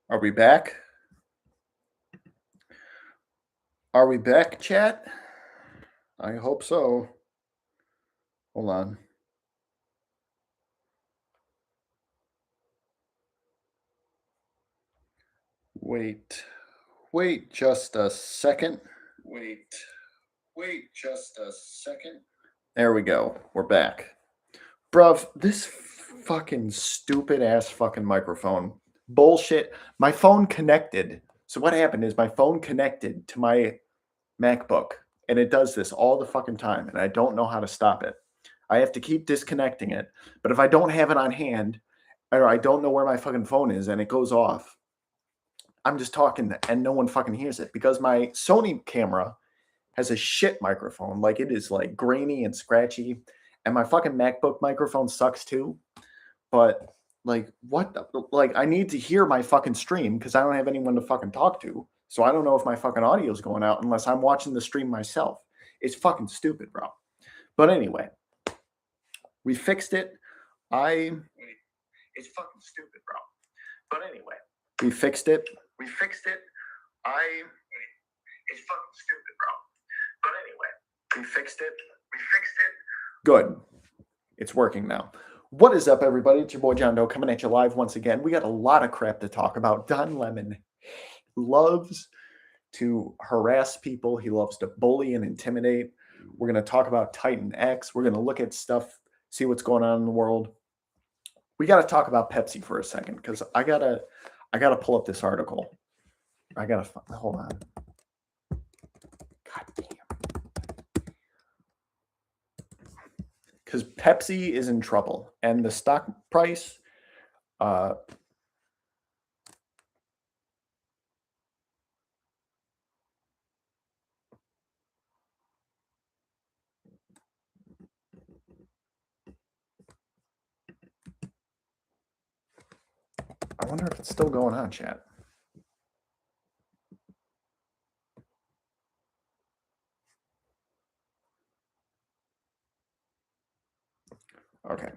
Are we back? Are we back, chat? I hope so. Hold on. Wait just a second. Wait just a second. There we go. We're back. Bruv, this fucking stupid ass fucking microphone. Bullshit. My phone connected. So what happened is my phone connected to my MacBook, and it does this all the fucking time, and I don't know how to stop it. I have to keep disconnecting it, but if I don't have it on hand, or I don't know where my fucking phone is and it goes off, I'm just talking and no one fucking hears it because my Sony camera has a shit microphone. Like it is like grainy and scratchy, and my fucking MacBook microphone sucks too. But like, what? Like, I need to hear my fucking stream because I don't have anyone to fucking talk to. So I don't know if my fucking audio is going out unless I'm watching the stream myself. It's fucking stupid, bro. But anyway, we fixed it. It's fucking stupid, bro. But anyway, we fixed it. It's fucking stupid, bro. But anyway, we fixed it. Good. It's working now. What is up, everybody? It's your boy John Doe coming at you live once again. We got a lot of crap to talk about. Don Lemon loves to harass people. He loves to bully and intimidate. We're going to talk about Ttian X. We're going to look at stuff, see what's going on in the world. We got to talk about Pepsi for a second because I gotta pull up this article. Hold on. God damn. Because Pepsi is in trouble, and the stock price. I wonder if it's still going on, chat. Okay.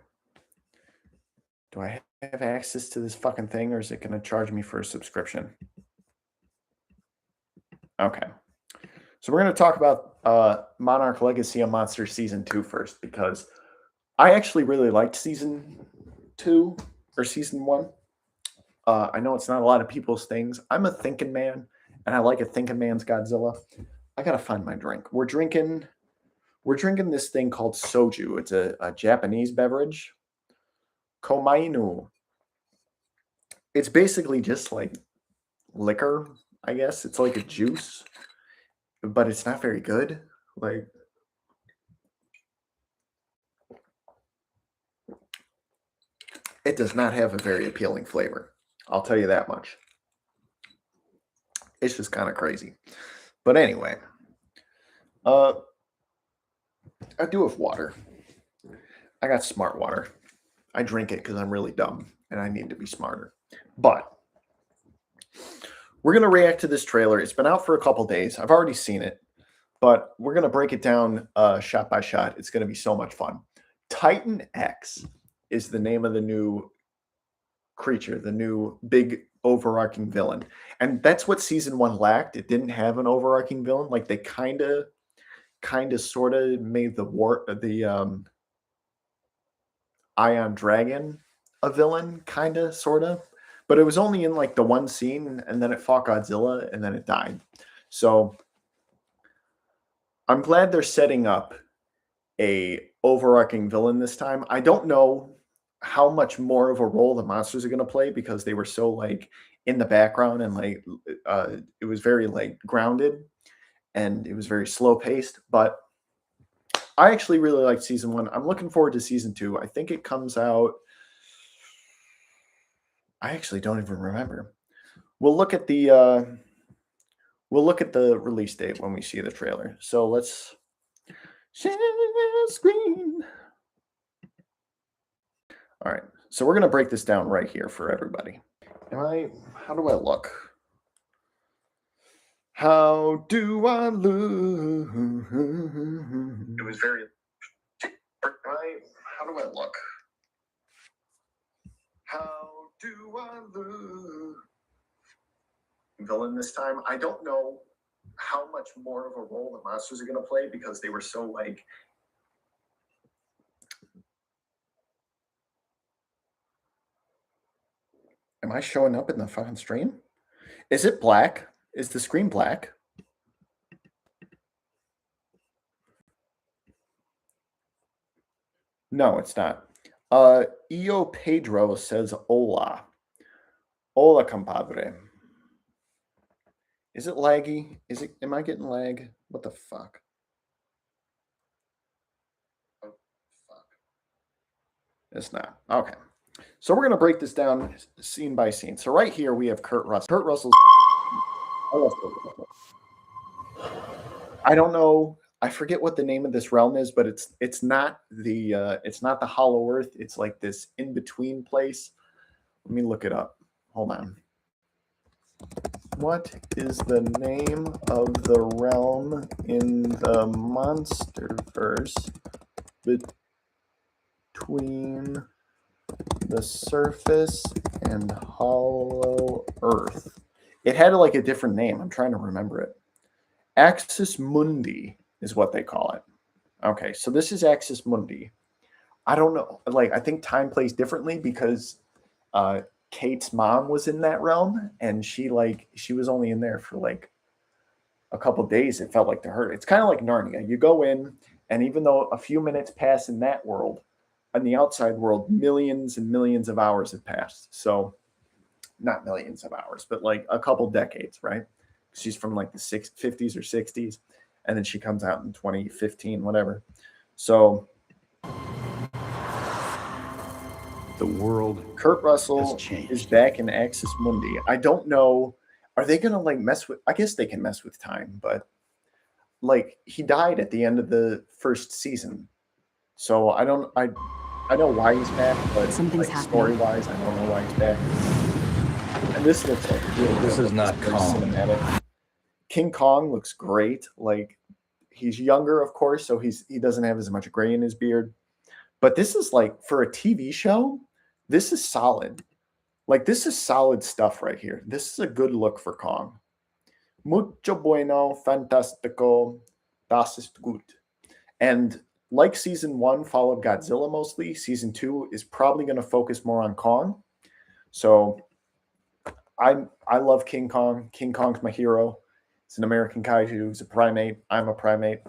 Do I have access to this fucking thing, or is it going to charge me for a subscription? Okay. So we're going to talk about Monarch Legacy of Monsters Season 2 first, because I actually really liked Season 2, or Season 1. I know it's not a lot of people's things. I'm a thinking man, and I like a thinking man's Godzilla. I got to find my drink. We're drinking this thing called soju. It's a Japanese beverage. Komainu. It's basically just like liquor, I guess. It's like a juice, but it's not very good. Like, it does not have a very appealing flavor. I'll tell you that much. It's just kind of crazy. But anyway, I do have water. I got smart water. I drink it because I'm really dumb and I need to be smarter. But we're going to react to this trailer. It's been out for a couple days. I've already seen it, but we're going to break it down shot by shot. It's going to be so much fun. Ttian X is the name of the new creature, the new big overarching villain. And that's what season 1 lacked. It didn't have an overarching villain. Like they kind of sort of made the Ion Dragon a villain, kind of, sort of. But it was only in like the one scene, and then it fought Godzilla, and then it died. So I'm glad they're setting up a overarching villain this time. I don't know how much more of a role the monsters are going to play because they were so like in the background and like it was very like grounded and it was very slow paced. But I actually really liked season 1. I'm looking forward to season 2. I think it comes out. I actually don't even remember. We'll look at the release date when we see the trailer. So let's share screen. All right. So we're going to break this down right here for everybody. How do I look? How do I look? It was very. How do I look? How do I look? villain this time. I don't know how much more of a role the monsters are going to play because they were so like. Am I showing up in the fucking stream? Is it black? Is the screen black? No, it's not. Io Pedro says hola. Hola, compadre. Is it laggy? Am I getting lag? What the fuck? Oh, fuck. It's not. Okay. So we're going to break this down scene by scene. So right here we have Kurt Russell. Kurt Russell's. I don't know. I forget what the name of this realm is, but it's not the Hollow Earth. It's like this in between place. Let me look it up. Hold on. What is the name of the realm in the Monsterverse between the surface and Hollow Earth? It had like a different name. I'm trying to remember it. Axis Mundi is what they call it. Okay, so this is Axis Mundi. I don't know. Like, I think time plays differently because Kate's mom was in that realm, and she was only in there for like a couple days. It felt like to her. It's kind of like Narnia. You go in, and even though a few minutes pass in that world, in the outside world, millions and millions of hours have passed. So, not millions of hours, but like a couple decades, right? She's from like the 50s or 60s, and then she comes out in 2015, whatever. So the world, Kurt Russell is back in Axis Mundi. I don't know. Are they going to like mess with, I guess they can mess with time, but like he died at the end of the first season. So I know why he's back, but something's like, story-wise, I don't know why he's back. And this looks like this is not cinematic. King Kong looks great. Like he's younger, of course, so he doesn't have as much gray in his beard. But this is like for a TV show, this is solid. Like this is solid stuff right here. This is a good look for Kong. Mucho bueno, fantastico, das ist gut. And like season 1 followed Godzilla mostly, season 2 is probably going to focus more on Kong. So I love King Kong. King Kong's my hero. It's an American kaiju. He's a primate. I'm a primate.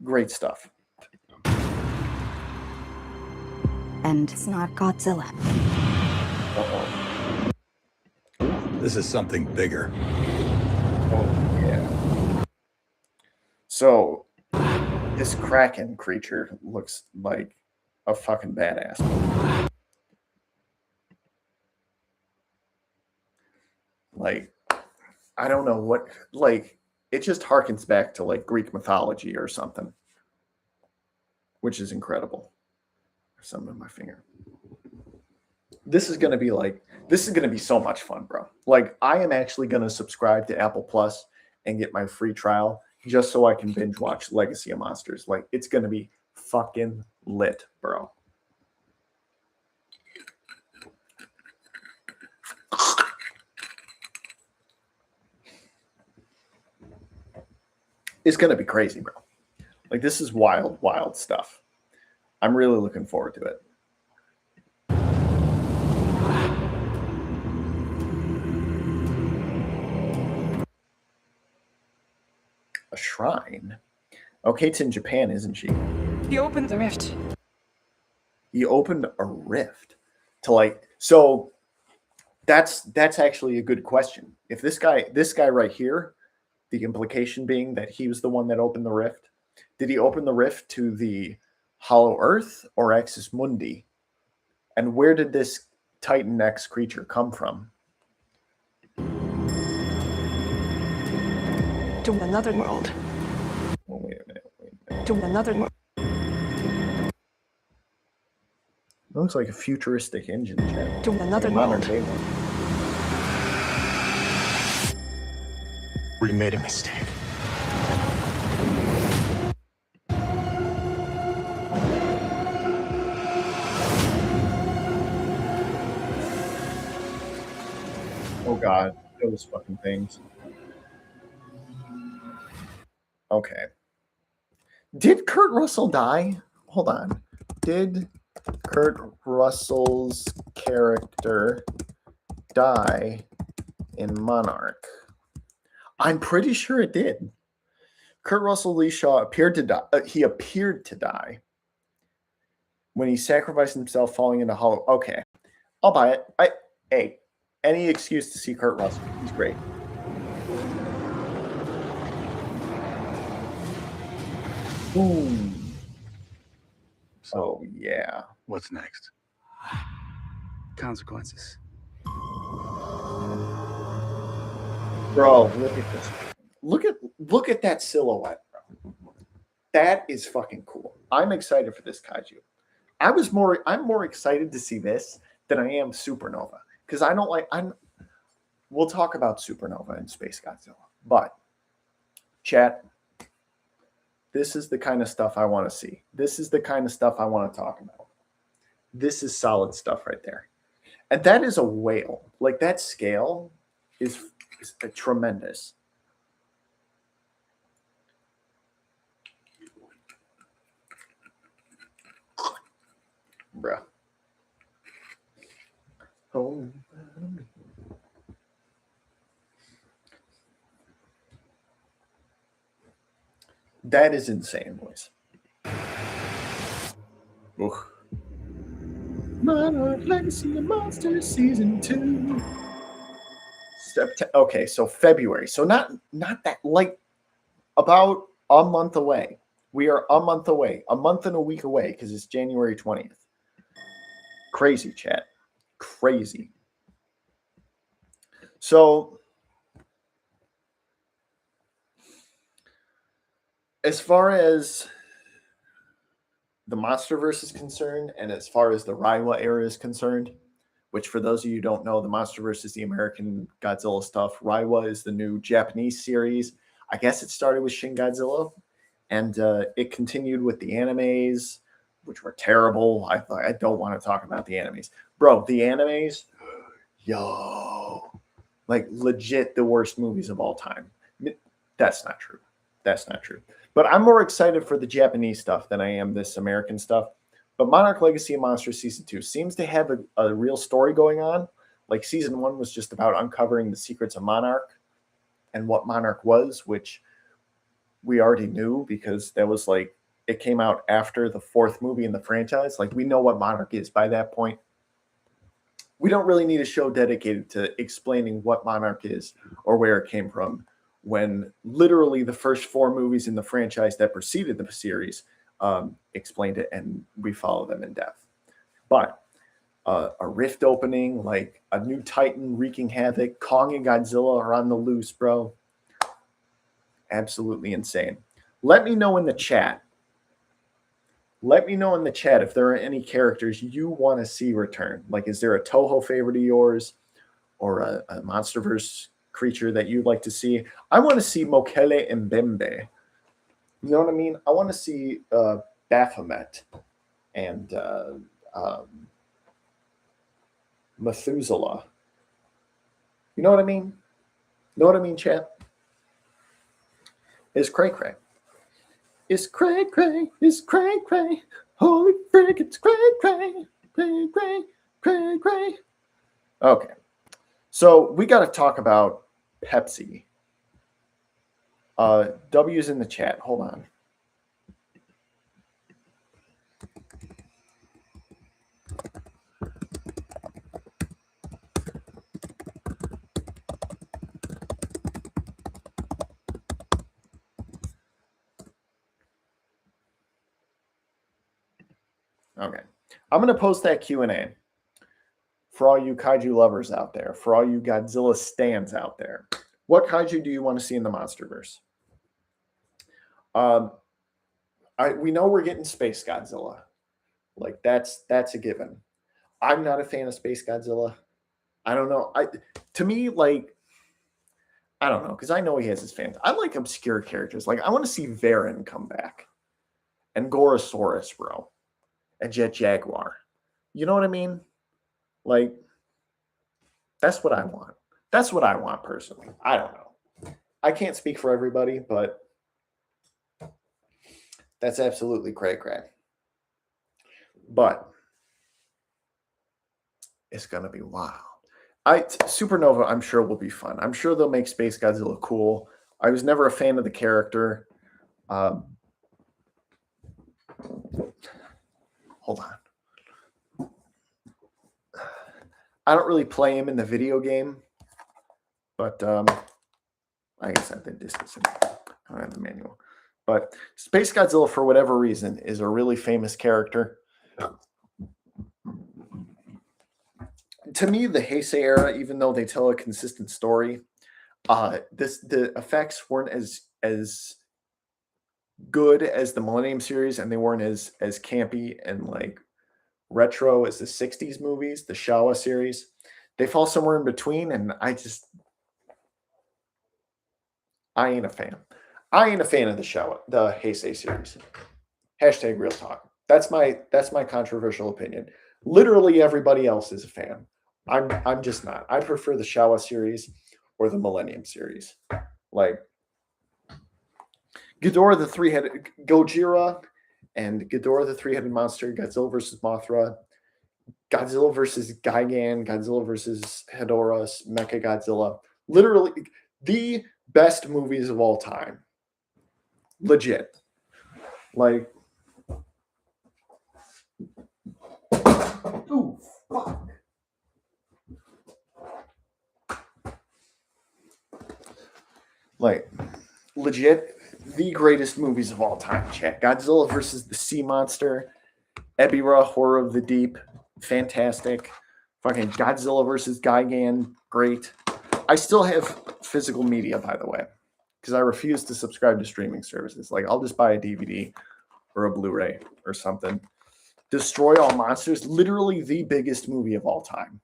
Great stuff. And it's not Godzilla. Uh-oh. This is something bigger. Oh, yeah. So, this Kraken creature looks like a fucking badass. Like, I don't know what, like, it just harkens back to like Greek mythology or something, which is incredible. There's something in my finger. This is going to be so much fun, bro. Like, I am actually going to subscribe to Apple Plus and get my free trial just so I can binge watch Legacy of Monsters. Like, it's going to be fucking lit, bro. It's going to be crazy, bro. Like, this is wild, wild stuff. I'm really looking forward to it. A shrine? Oh, Kate's in Japan, isn't she? He opened the rift. He opened a rift to like, so that's actually a good question. If this guy right here, the implication being that he was the one that opened the rift, did he open the rift to the Hollow Earth or Axis Mundi? And where did this Ttian X creature come from? To another world. Oh, wait a minute. To another world. It looks like a futuristic engine, chat. To another modern world. day one. We made a mistake. Oh God, those fucking things. Okay. Did Kurt Russell die? Hold on. Did Kurt Russell's character die in Monarch? I'm pretty sure it did. Kurt Russell Lee Shaw appeared to die. He appeared to die when he sacrificed himself, falling into hollow. Okay, I'll buy it. Hey, any excuse to see Kurt Russell. He's great. Ooh. Oh yeah. What's next? Consequences. Bro, look at this. Look at that silhouette, bro. That is fucking cool. I'm excited for this kaiju. I'm more excited to see this than I am Supernova. Because I don't like we'll talk about Supernova and Space Godzilla. But chat, this is the kind of stuff I want to see. This is the kind of stuff I want to talk about. This is solid stuff right there. And that is a whale. Like that scale is tremendous. Bruh. Oh. That is insane, boys. Oof. Monarch Legacy of Monsters Season 2. Okay, so February. So not that, like, about a month away. We are a month away. A month and a week away because it's January 20th. Crazy, chat. Crazy. So as far as the Monsterverse is concerned, and as far as the Reiwa era is concerned, which for those of you who don't know, the Monsterverse is the American Godzilla stuff. Reiwa is the new Japanese series. I guess it started with Shin Godzilla, and it continued with the animes, which were terrible. I don't want to talk about the animes. Bro, the animes, yo, like legit the worst movies of all time. That's not true. That's not true. But I'm more excited for the Japanese stuff than I am this American stuff. But Monarch Legacy of Monsters Season 2 seems to have a real story going on. Like Season 1 was just about uncovering the secrets of Monarch and what Monarch was, which we already knew because that was like, it came out after the fourth movie in the franchise. Like we know what Monarch is by that point. We don't really need a show dedicated to explaining what Monarch is or where it came from, when literally the first four movies in the franchise that preceded the series explained it, and we follow them in depth. But a rift opening, like a new Titan wreaking havoc, Kong and Godzilla are on the loose, bro. Absolutely insane. Let me know in the chat. Let me know in the chat if there are any characters you want to see return. Like, is there a Toho favorite of yours or a Monsterverse creature that you'd like to see? I want to see Mokele and Mbembe. You know what I mean? I want to see Baphomet and Methuselah. You know what I mean? Know what I mean, chat? It's cray cray. It's cray cray. It's cray cray. Holy frick! It's cray cray. Cray cray. Cray cray. Okay. So we got to talk about Pepsi. W's in the chat. Hold on. Okay. I'm going to post that Q&A for all you kaiju lovers out there, for all you Godzilla stans out there. What kaiju do you want to see in the Monsterverse? We know we're getting Space Godzilla. Like, that's a given. I'm not a fan of Space Godzilla. I don't know. To me, like, I don't know, because I know he has his fans. I like obscure characters. Like, I want to see Varen come back. And Gorosaurus, bro. And Jet Jaguar. You know what I mean? Like, that's what I want. That's what I want personally. I don't know. I can't speak for everybody, but that's absolutely cray-cray. But it's going to be wild. Supernova, I'm sure, will be fun. I'm sure they'll make Space Godzilla cool. I was never a fan of the character. Hold on. I don't really play him in the video game, but I guess I did distance him. I don't have the manual. But Space Godzilla, for whatever reason, is a really famous character. To me, the Heisei era, even though they tell a consistent story, the effects weren't as good as the Millennium series, and they weren't as campy and like retro as the 60s movies, the Showa series. They fall somewhere in between, and I ain't a fan. I ain't a fan of the Heisei series. Hashtag real talk. That's my controversial opinion. Literally everybody else is a fan. I'm just not. I prefer the Showa series or the Millennium series. Like Ghidorah the three-headed Gojira and Ghidorah the three-headed monster, Godzilla versus Mothra, Godzilla versus Gigan, Godzilla versus Hedorah, Mechagodzilla. Literally the best movies of all time. Legit. Like, ooh, fuck. Like, legit, the greatest movies of all time, chat. Godzilla versus the Sea Monster, Ebirah, Horror of the Deep, fantastic. Fucking Godzilla versus Gigan, great. I still have physical media, by the way, because I refuse to subscribe to streaming services. Like, I'll just buy a DVD or a Blu-ray or something. Destroy All Monsters, literally the biggest movie of all time.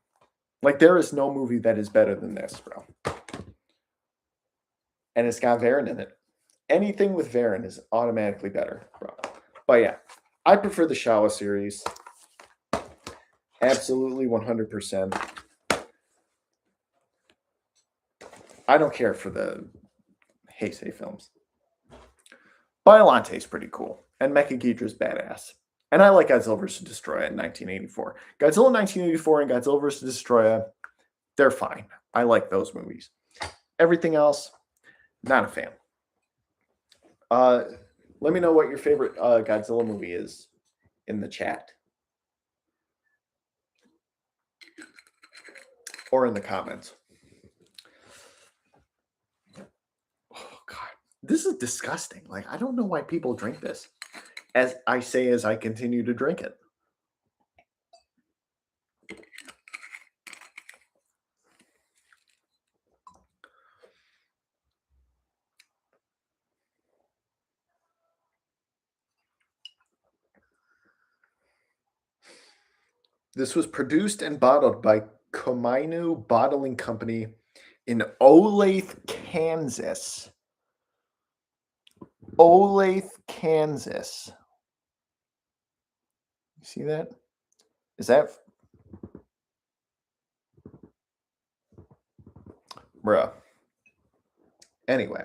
Like, there is no movie that is better than this, bro. And it's got Varen in it. Anything with Varen is automatically better, bro. But yeah, I prefer the Showa series. Absolutely 100%. I don't care for the Heisei films. Biolante's pretty cool. And Mechagidra's badass. And I like Godzilla vs. Destroya in 1984. Godzilla 1984 and Godzilla vs. Destroya, they're fine. I like those movies. Everything else, not a fan. Let me know what your favorite Godzilla movie is in the chat. Or in the comments. Oh, God. This is disgusting. Like, I don't know why people drink this. As I continue to drink it. This was produced and bottled by Komainu Bottling Company in Olathe, Kansas. Olathe, Kansas. You see that? Is that? Bruh. Anyway.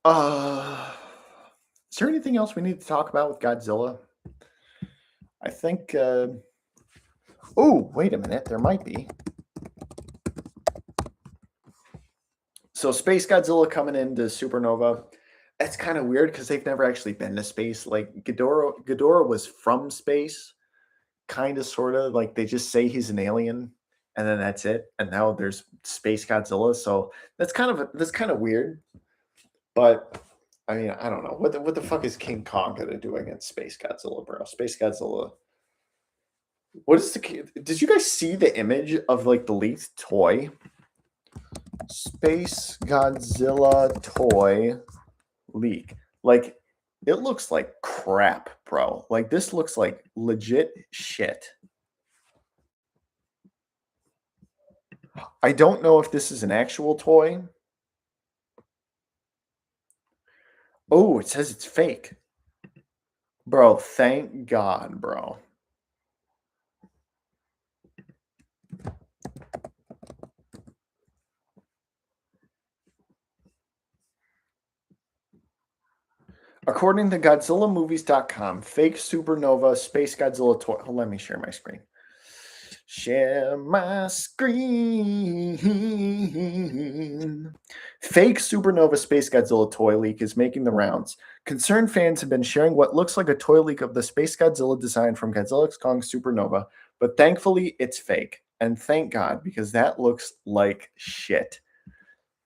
Is there anything else we need to talk about with Godzilla? I think, oh, wait a minute. There might be. So Space Godzilla coming into Supernova. That's kind of weird because they've never actually been to space. Like Ghidorah was from space. Kind of, sort of. Like they just say he's an alien and then that's it. And now there's Space Godzilla. So that's kind of weird. But I mean, I don't know. What the fuck is King Kong gonna do against Space Godzilla, bro? Space Godzilla. What is did you guys see the image of like the leaked toy? Space Godzilla toy leak. Like, it looks like crap, bro. Like, this looks like legit shit. I don't know if this is an actual toy. Oh, it says it's fake. Bro, thank God, bro. According to GodzillaMovies.com, fake supernova Space Godzilla toy. Oh, let me share my screen. Share my screen. Fake supernova Space Godzilla toy leak is making the rounds. Concerned fans have been sharing what looks like a toy leak of the Space Godzilla design from Godzilla X Kong Supernova, but thankfully it's fake. And thank God, because that looks like shit.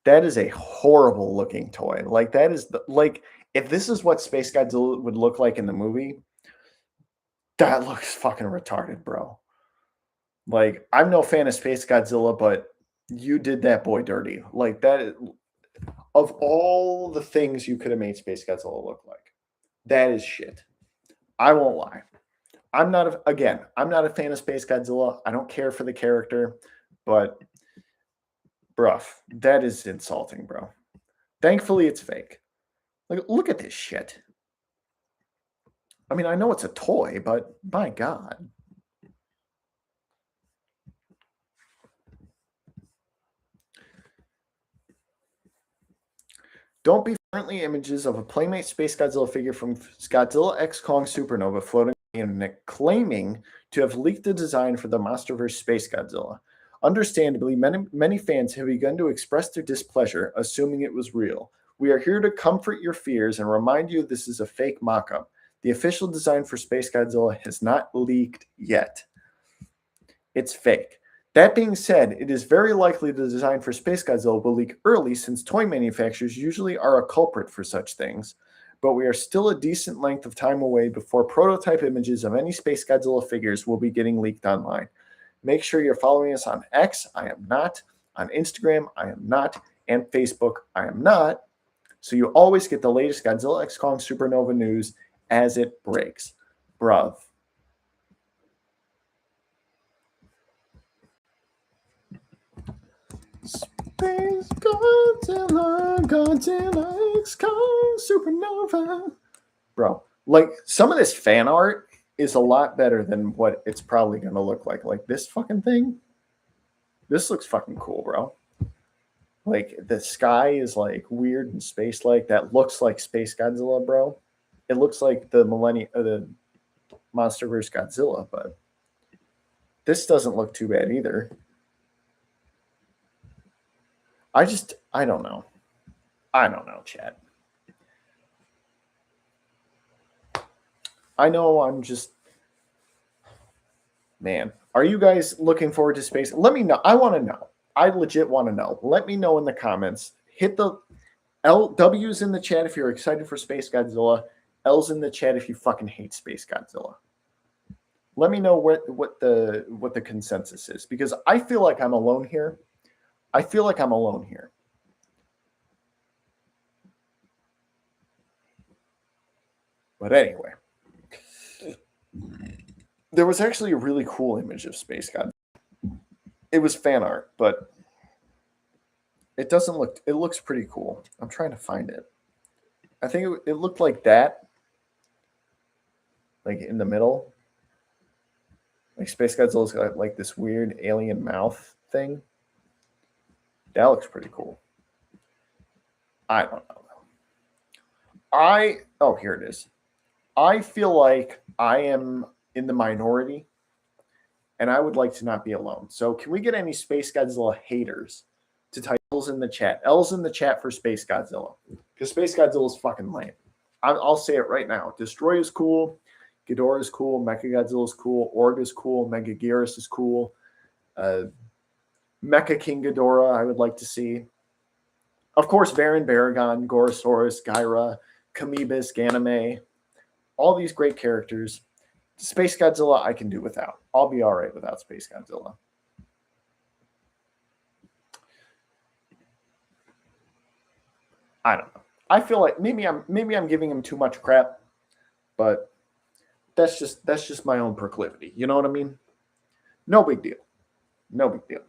That is a horrible looking toy. Like, that is like, if this is what Space Godzilla would look like in the movie, that looks fucking retarded, bro. Like, I'm no fan of Space Godzilla, but you did that boy dirty. Like, that is, of all the things you could have made Space Godzilla look like, that is shit. I won't lie. I'm not a fan of Space Godzilla. I don't care for the character, but bruh, that is insulting, bro. Thankfully, it's fake. Like, look at this shit. I mean, I know it's a toy, but my God. Don't be friendly images of a Playmate Space Godzilla figure from Godzilla X Kong Supernova floating on the internet claiming to have leaked the design for the Monsterverse Space Godzilla. Understandably, many fans have begun to express their displeasure, assuming it was real. We are here to comfort your fears and remind you this is a fake mock-up. The official design for Space Godzilla has not leaked yet. It's fake. That being said, it is very likely the design for Space Godzilla will leak early since toy manufacturers usually are a culprit for such things, but we are still a decent length of time away before prototype images of any Space Godzilla figures will be getting leaked online. Make sure you're following us on X, I am not, on Instagram, I am not, and Facebook, I am not, so you always get the latest Godzilla X Kong Supernova news as it breaks. Bruv. Space Godzilla, Godzilla X Kong Supernova. Bro, like, some of this fan art is a lot better than what it's probably going to look like. Like, this fucking thing, this looks fucking cool, bro. Like, the sky is, like, weird and space-like. That looks like Space Godzilla, bro. It looks like the the Monsterverse Godzilla, but this doesn't look too bad either. I don't know. I don't know, chat. I know I'm just, man, are you guys looking forward to space? Let me know. I want to know. I legit want to know. Let me know in the comments. Hit the W's in the chat if you're excited for Space Godzilla. L's in the chat if you fucking hate Space Godzilla. Let me know what the consensus is, because I feel like I'm alone here. I feel like I'm alone here. But anyway, there was actually a really cool image of Space Godzilla. It was fan art, but it doesn't look, it looks pretty cool. I'm trying to find it. I think it looked like that, like in the middle. Like Space Godzilla's got like this weird alien mouth thing. That looks pretty cool. I don't know. Oh, here it is. I feel like I am in the minority, and I would like to not be alone. So can we get any Space Godzilla haters to type L's in the chat? L's in the chat for Space Godzilla. Because Space Godzilla is fucking lame. I'll say it right now. Destroy is cool. Ghidorah is cool. Mechagodzilla is cool. Org is cool. Mega Goers is cool. Mecha King Ghidorah, I would like to see. Of course, Baron Baragon, Gorosaurus, Gyra, Kamibus, Ganame. All these great characters. Space Godzilla, I can do without. I'll be all right without Space Godzilla. I don't know. I feel like maybe I'm giving him too much crap, but that's just my own proclivity. You know what I mean? No big deal. No big deal.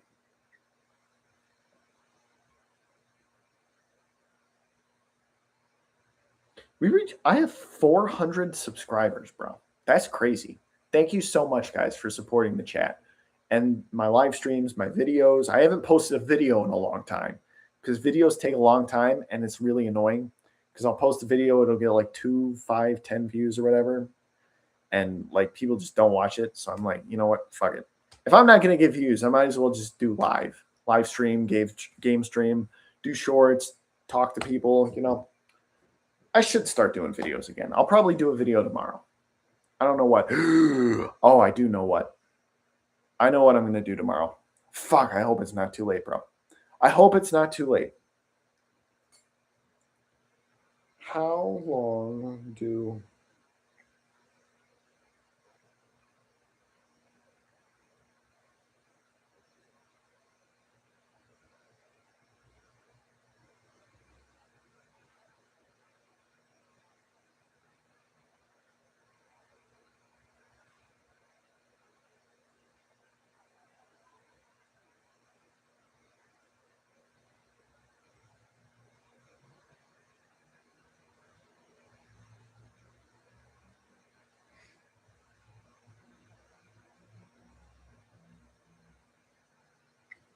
I have 400 subscribers, bro. That's crazy. Thank you so much, guys, for supporting the chat and my live streams, my videos. I haven't posted a video in a long time because videos take a long time and it's really annoying because I'll post a video, it'll get like 2, 5, 10 views or whatever, and like people just don't watch it. So I'm like, you know what, fuck it. If I'm not gonna get views, I might as well just do live stream, game stream, do shorts, talk to people. You know, I should start doing videos again. I'll probably do a video tomorrow. I don't know what. Oh, I do know what. I know what I'm gonna do tomorrow. Fuck, I hope it's not too late, bro. I hope it's not too late. How long do...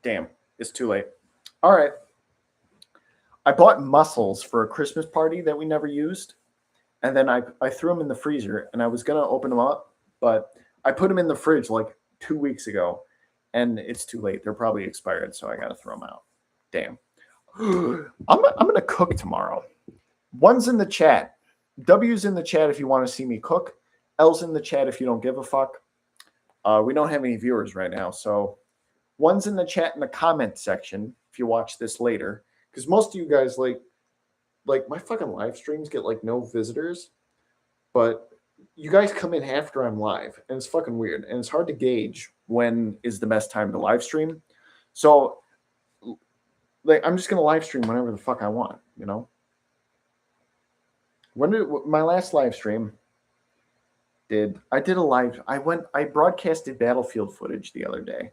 Damn, it's too late. All right. I bought mussels for a Christmas party that we never used. And then I threw them in the freezer, and I was going to open them up, but I put them in the fridge like 2 weeks ago, and it's too late. They're probably expired, so I got to throw them out. Damn. I'm going to cook tomorrow. One's in the chat. W's in the chat if you want to see me cook. L's in the chat if you don't give a fuck. We don't have any viewers right now, so one's in the chat in the comment section if you watch this later, because most of you guys like my fucking live streams get like no visitors, but you guys come in after I'm live, and it's fucking weird, and it's hard to gauge when is the best time to live stream. So like I'm just gonna live stream whenever the fuck I want, you know. When did my last live stream? I broadcasted Battlefield footage the other day,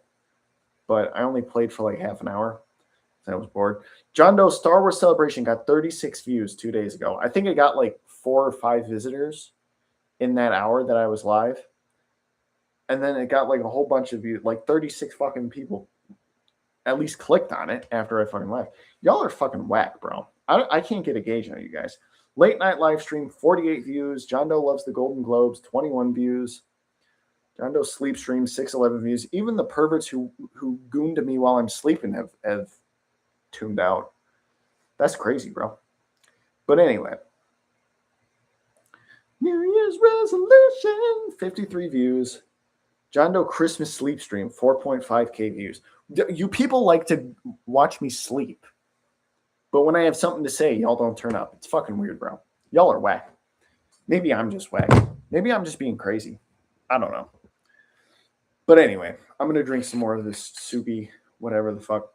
but I only played for like half an hour. I was bored. John Doe Star Wars Celebration got 36 views 2 days ago. I think it got like 4 or 5 visitors in that hour that I was live. And then it got like a whole bunch of views, like 36 fucking people at least clicked on it after I fucking left. Y'all are fucking whack, bro. I can't get a gauge on you guys. Late night live stream, 48 views. John Doe Loves the Golden Globes, 21 views. John Doe Sleep Stream, 611 views. Even the perverts who goon to me while I'm sleeping have tuned out. That's crazy, bro. But anyway, New Year's resolution, 53 views. John Doe Christmas Sleep Stream, 4.5k views. You people like to watch me sleep, but when I have something to say, y'all don't turn up. It's fucking weird, bro. Y'all are whack. Maybe I'm just whack. Maybe I'm just being crazy. I don't know. But anyway, I'm gonna drink some more of this soupy whatever the fuck.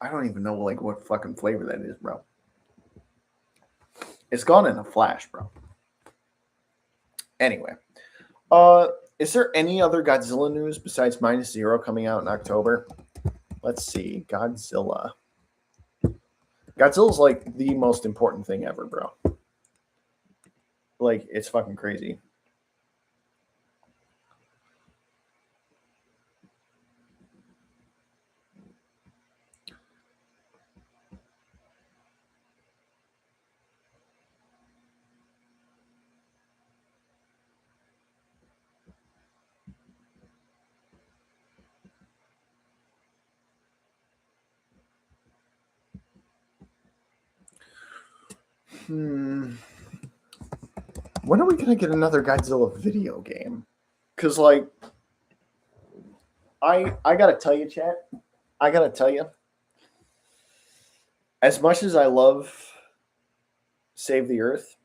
I don't even know like what fucking flavor that is, bro. It's gone in a flash, bro. Anyway, is there any other Godzilla news besides -0 coming out in October? Let's see. Godzilla. Godzilla's like the most important thing ever, bro. Like, it's fucking crazy. When are we gonna get another Godzilla video game? Because like, I gotta tell you, chat. I gotta tell you. As much as I love Save the Earth,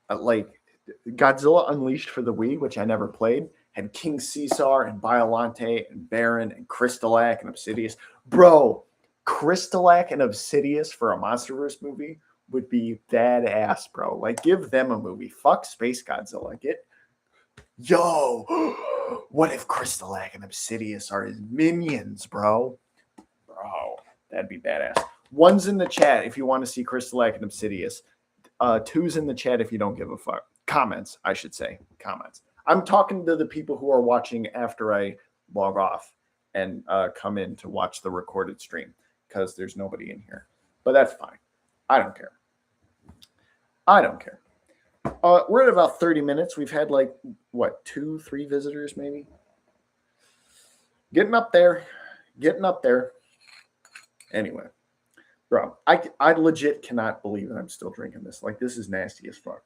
like Godzilla Unleashed for the Wii, which I never played, had King Caesar and Biollante and Baron and Crystalak and Obsidious. Bro, Crystalak and Obsidious for a Monsterverse movie would be badass, bro. Like, give them a movie. Fuck Space Godzilla. What if Crystalak and Obsidious are his minions, bro? Bro, that'd be badass. One's in the chat if you want to see Crystalak and Obsidious. Two's in the chat if you don't give a fuck. Comments, I should say. Comments. I'm talking to the people who are watching after I log off. and come in to watch the recorded stream because there's nobody in here. But that's fine. I don't care. I don't care. We're at about 30 minutes. We've had like, what, 2-3 visitors maybe? Getting up there. Getting up there. Anyway. Bro, I legit cannot believe that I'm still drinking this. Like, this is nasty as fuck.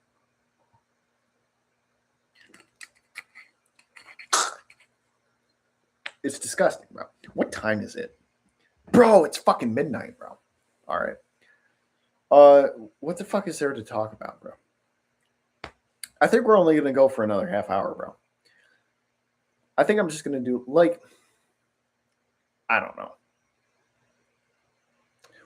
It's disgusting, bro. What time is it? Bro, it's fucking midnight, bro. All right. What the fuck is there to talk about, bro? I think we're only going to go for another half hour, bro. I think I'm just going to do, like, I don't know.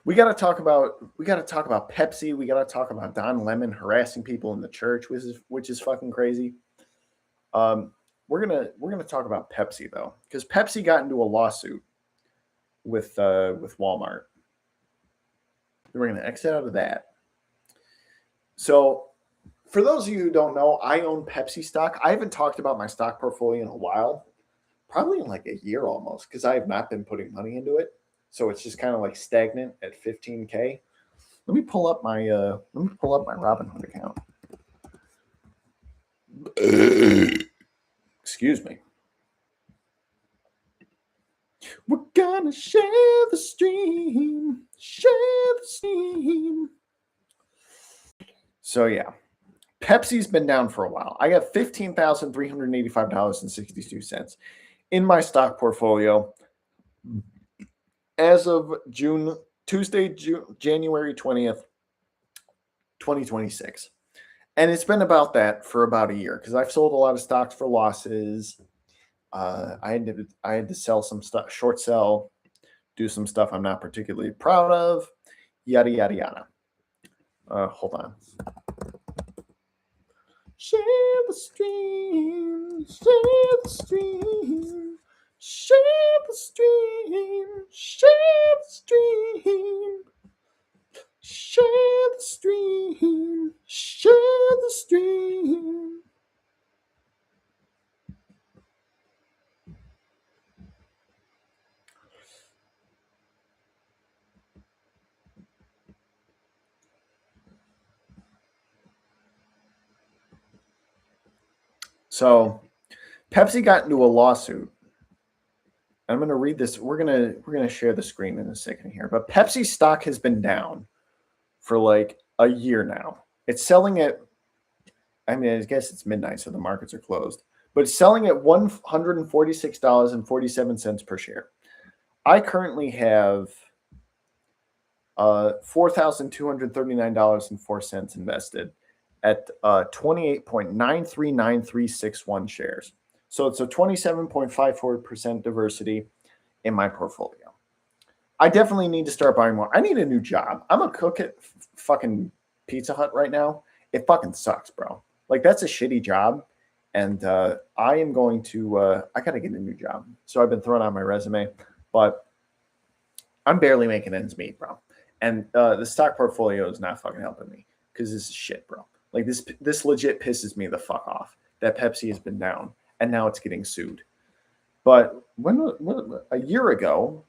We got to talk about Pepsi. We got to talk about Don Lemon harassing people in the church, which is fucking crazy. We're gonna talk about Pepsi though, because Pepsi got into a lawsuit with Walmart. We're gonna exit out of that. So, for those of you who don't know, I own Pepsi stock. I haven't talked about my stock portfolio in a while, probably in like a year almost, because I have not been putting money into it. So it's just kind of like stagnant at 15K. Let me pull up my Robinhood account. Excuse me. We're gonna share the stream. Share the stream. So yeah. Pepsi's been down for a while. I got $15,385.62 in my stock portfolio as of January 20th, 2026. And it's been about that for about a year because I've sold a lot of stocks for losses. I had to sell some stuff, short sell, do some stuff I'm not particularly proud of, yada, yada, yada. Hold on. Share the stream, share the stream, share the stream, share the stream, share the stream, share the stream. So, Pepsi got into a lawsuit. I'm going to read this. We're going to share the screen in a second here. But Pepsi stock has been down for like a year now. It's selling at, I mean, I guess it's midnight, so the markets are closed. But it's selling at $146.47 per share. I currently have $4,239.04 invested at 28.939361 shares. So it's a 27.54% diversity in my portfolio. I definitely need to start buying more. I need a new job. I'm a cook at fucking Pizza Hut right now. It fucking sucks, bro. Like, that's a shitty job. And I am going to, I got to get a new job. So I've been throwing out my resume, but I'm barely making ends meet, bro. And the stock portfolio is not fucking helping me because this is shit, bro. Like, this legit pisses me the fuck off that Pepsi has been down and now it's getting sued. But a year ago,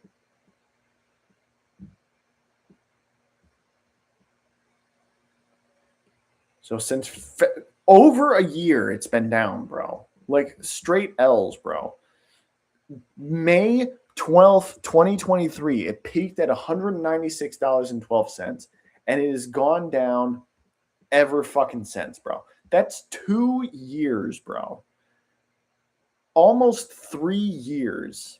so since over a year, it's been down, bro. Like, straight L's, bro. May 12th, 2023, it peaked at $196.12, and it has gone down ever fucking since, bro. That's 2 years, bro. Almost 3 years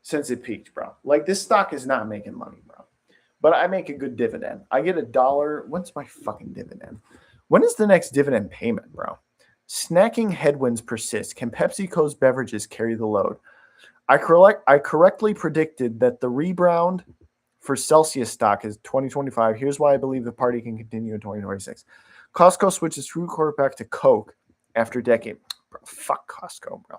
since it peaked, bro. Like, this stock is not making money, bro. But I make a good dividend. I get $1. When's my fucking dividend? When is the next dividend payment, bro? Snacking headwinds persist. Can PepsiCo's beverages carry the load? I correctly predicted that the rebound for Celsius stock is 2025. Here's why I believe the party can continue in 2026. Costco switches food court back to Coke after a decade. Bro, fuck Costco, bro.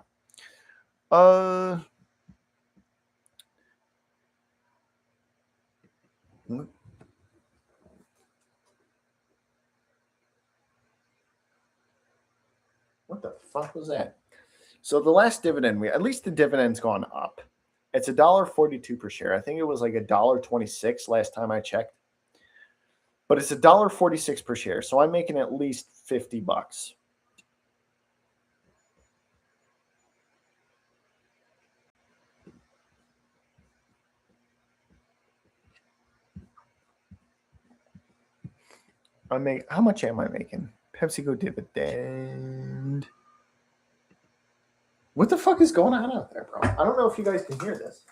What the fuck was that? So the last dividend, at least the dividend's gone up. It's $1.42 per share. I think it was like $1.26 last time I checked. But it's $1.46 per share. So I'm making at least $50. How much am I making? PepsiCo dividend. What the fuck is going on out there, bro? I don't know if you guys can hear this.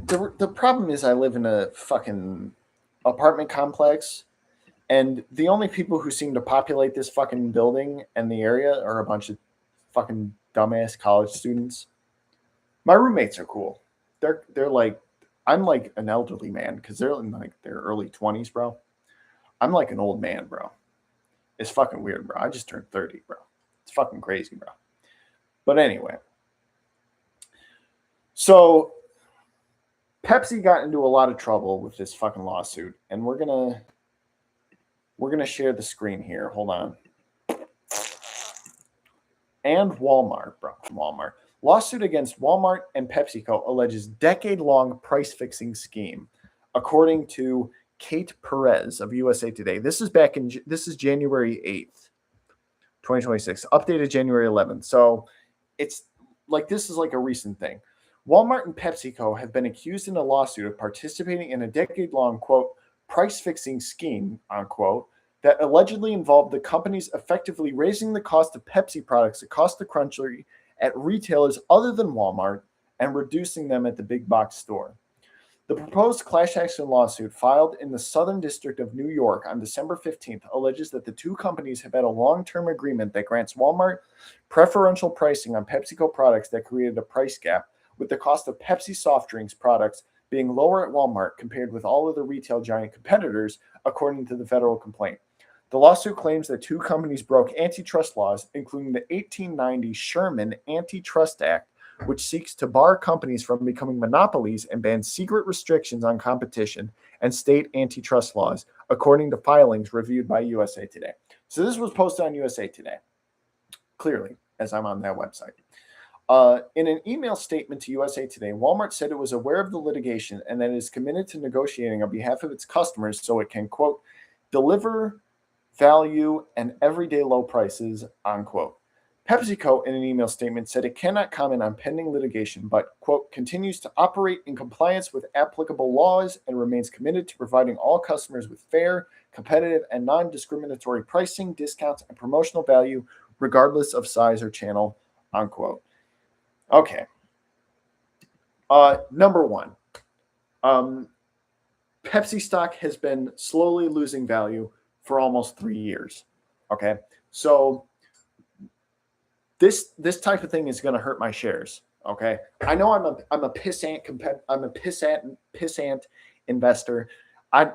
The problem is I live in a fucking apartment complex, and the only people who seem to populate this fucking building and the area are a bunch of fucking dumbass college students. My roommates are cool. They're like, I'm like an elderly man because they're in like their early 20s, bro. I'm like an old man, bro. It's fucking weird, bro. I just turned 30, bro. It's fucking crazy, bro. But anyway. So Pepsi got into a lot of trouble with this fucking lawsuit, and we're gonna share the screen here. Hold on. And Walmart, bro. Walmart. Lawsuit against Walmart and PepsiCo alleges decade-long price-fixing scheme, according to Kate Perez of USA Today. This is January 8th, 2026, updated January 11th. So it's like, this is like a recent thing. Walmart and PepsiCo have been accused in a lawsuit of participating in a decade-long, quote, price-fixing scheme, unquote, that allegedly involved the companies effectively raising the cost of Pepsi products across the country at retailers other than Walmart and reducing them at the big box store. The proposed class action lawsuit filed in the Southern District of New York on December 15th alleges that the two companies have had a long-term agreement that grants Walmart preferential pricing on PepsiCo products that created a price gap, with the cost of Pepsi soft drinks products being lower at Walmart compared with all other retail giant competitors, according to the federal complaint. The lawsuit claims that two companies broke antitrust laws, including the 1890 Sherman Antitrust Act, which seeks to bar companies from becoming monopolies and ban secret restrictions on competition, and state antitrust laws, according to filings reviewed by USA Today. So this was posted on USA Today, clearly, as I'm on that website. In an email statement to USA Today, Walmart said it was aware of the litigation and that it is committed to negotiating on behalf of its customers so it can, quote, deliver value and everyday low prices, unquote. PepsiCo, in an email statement, said it cannot comment on pending litigation, but, quote, continues to operate in compliance with applicable laws and remains committed to providing all customers with fair, competitive, and non-discriminatory pricing, discounts, and promotional value, regardless of size or channel, unquote. Okay. Number one, Pepsi stock has been slowly losing value for almost 3 years. Okay. So this type of thing is going to hurt my shares. Okay. I know I'm a pissant investor.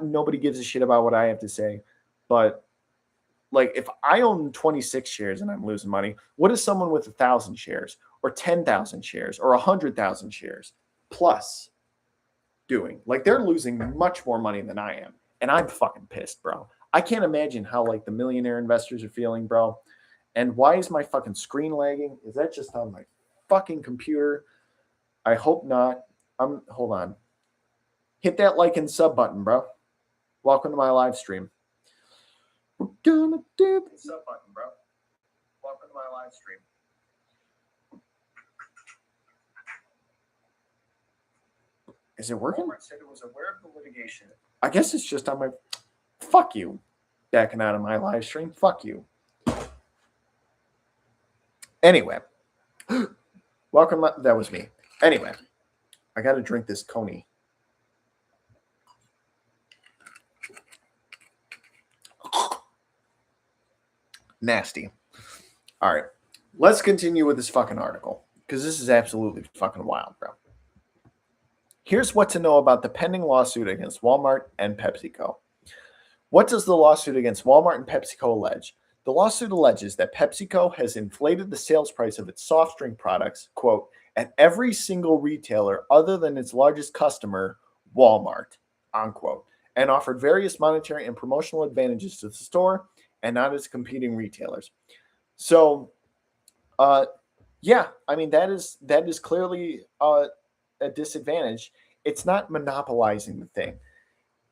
Nobody gives a shit about what I have to say, but like, if I own 26 shares and I'm losing money, what is someone with 1,000 shares or 10,000 shares or 100,000 shares plus doing? Like, they're losing much more money than I am. And I'm fucking pissed, bro. I can't imagine how like the millionaire investors are feeling, bro. And why is my fucking screen lagging? Is that just on my fucking computer? I hope not. Hold on. Hit that like and sub button, bro. Welcome to my live stream. We're gonna do the sub button, bro. Welcome to my live stream. Is it working? Walmart said it was aware of the litigation. I guess it's just on my. Fuck you. Backing out of my live stream. Fuck you. Anyway. Welcome. That was me. Anyway. I got to drink this Coney. Nasty. All right. Let's continue with this fucking article, because this is absolutely fucking wild, bro. Here's what to know about the pending lawsuit against Walmart and PepsiCo. What does the lawsuit against Walmart and PepsiCo allege? The lawsuit alleges that PepsiCo has inflated the sales price of its soft drink products, quote, at every single retailer other than its largest customer, Walmart, unquote, and offered various monetary and promotional advantages to the store and not its competing retailers. So, yeah, I mean that is clearly a disadvantage. It's not monopolizing the thing.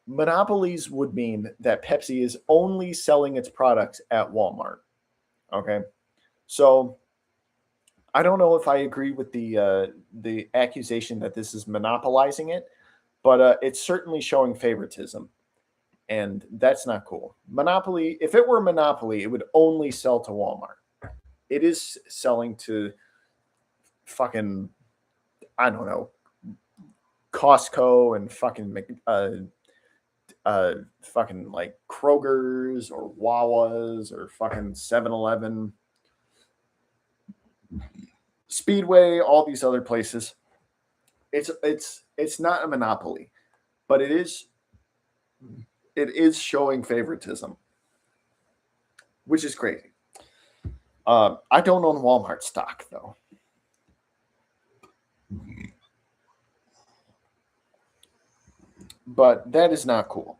Monopolies would mean that Pepsi is only selling its products at Walmart. Okay, so I don't know if I agree with the accusation that this is monopolizing it, but it's certainly showing favoritism, and that's not cool. Monopoly, if it were Monopoly, it would only sell to Walmart. It is selling to fucking, I don't know, Costco and fucking fucking like Kroger's or Wawa's or fucking 7-Eleven, Speedway, all these other places. It's not a monopoly, but it is showing favoritism, which is crazy. I don't own Walmart stock though. But that is not cool.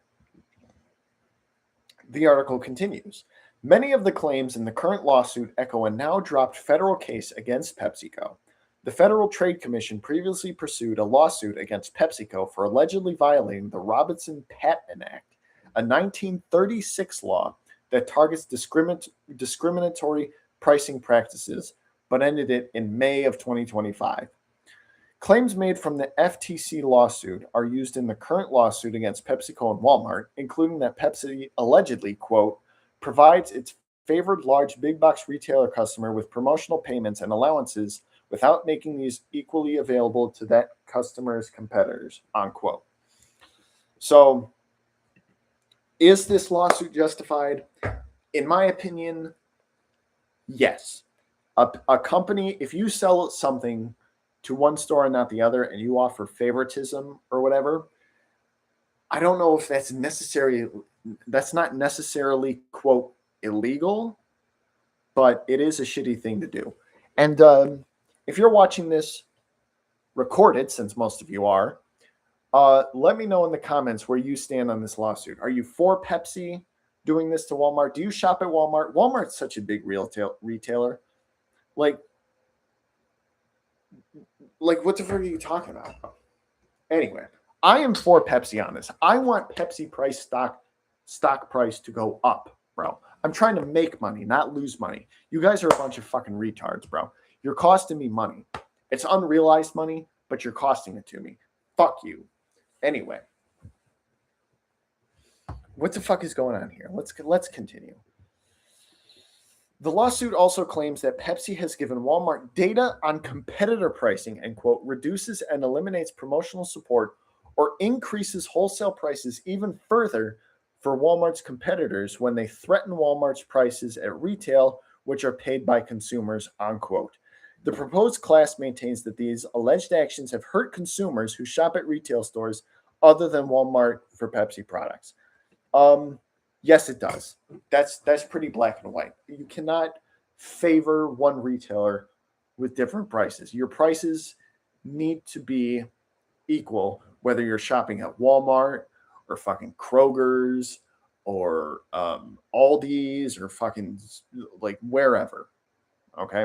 The article continues. Many of the claims in the current lawsuit echo a now dropped federal case against PepsiCo. The Federal Trade Commission previously pursued a lawsuit against PepsiCo for allegedly violating the Robinson-Patman Act, a 1936 law that targets discriminatory pricing practices, but ended it in May of 2025. Claims made from the FTC lawsuit are used in the current lawsuit against PepsiCo and Walmart, including that Pepsi allegedly, quote, provides its favored large big box retailer customer with promotional payments and allowances without making these equally available to that customer's competitors, unquote. So, is this lawsuit justified? In my opinion, yes. A company, if you sell something to one store and not the other, and you offer favoritism or whatever, I don't know if that's necessary. That's not necessarily, quote, illegal, but it is a shitty thing to do. And if you're watching this recorded, since most of you are, let me know in the comments where you stand on this lawsuit. Are you for Pepsi doing this to Walmart? Do you shop at Walmart? Walmart's such a big retailer. Like what the fuck are you talking about? Anyway, I am for Pepsi on this. I want Pepsi stock price to go up, bro. I'm trying to make money, not lose money. You guys are a bunch of fucking retards, bro. You're costing me money. It's unrealized money, but you're costing it to me. Fuck you. Anyway, what the fuck is going on here? Let's continue. The lawsuit also claims that Pepsi has given Walmart data on competitor pricing and, quote, reduces and eliminates promotional support or increases wholesale prices even further for Walmart's competitors when they threaten Walmart's prices at retail, which are paid by consumers, unquote. The proposed class maintains that these alleged actions have hurt consumers who shop at retail stores other than Walmart for Pepsi products. Yes, it does. That's pretty black and white. You cannot favor one retailer with different prices. Your prices need to be equal, whether you're shopping at Walmart or fucking Kroger's or Aldi's or fucking like wherever. Okay.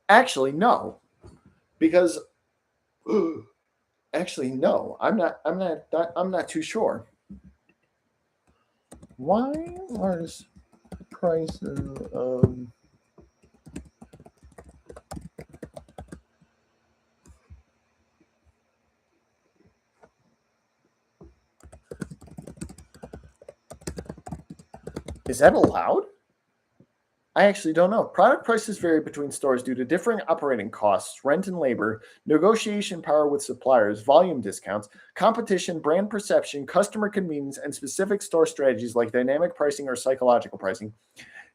Actually, no, because actually, no, I'm not too sure. Why are prices of is that allowed? I actually don't know. Product prices vary between stores due to differing operating costs, rent and labor, negotiation power with suppliers, volume discounts, competition, brand perception, customer convenience, and specific store strategies like dynamic pricing or psychological pricing.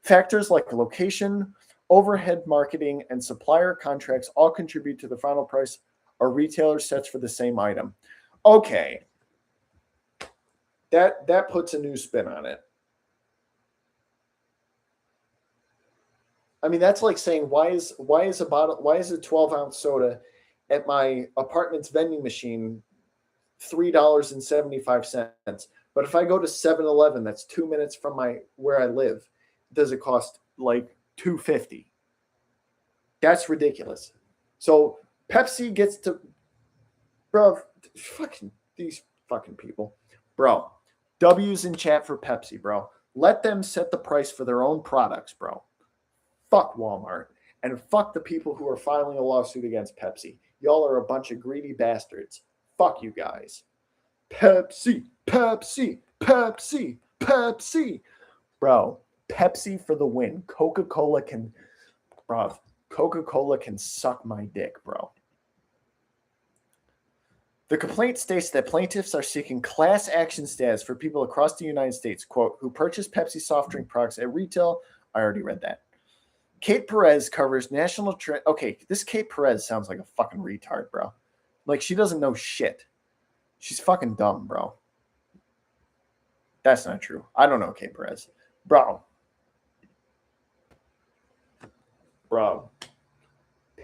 Factors like location, overhead marketing, and supplier contracts all contribute to the final price a retailer sets for the same item. Okay. That puts a new spin on it. I mean, that's like saying why is a 12-ounce soda at my apartment's vending machine $3.75, but if I go to 7-Eleven, that's 2 minutes from where I live, does it cost like $2.50? That's ridiculous. So Pepsi gets to, bro, fucking these fucking people, bro. W's in chat for Pepsi, bro. Let them set the price for their own products, bro. Fuck Walmart and fuck the people who are filing a lawsuit against Pepsi. Y'all are a bunch of greedy bastards. Fuck you guys. Pepsi, Pepsi, Pepsi, Pepsi. Bro, Pepsi for the win. Coca-Cola can suck my dick, bro. The complaint states that plaintiffs are seeking class action status for people across the United States, quote, who purchase Pepsi soft drink products at retail. I already read that. Kate Perez covers national trend. Okay, this Kate Perez sounds like a fucking retard, bro. Like, she doesn't know shit. She's fucking dumb, bro. That's not true. I don't know Kate Perez. Bro.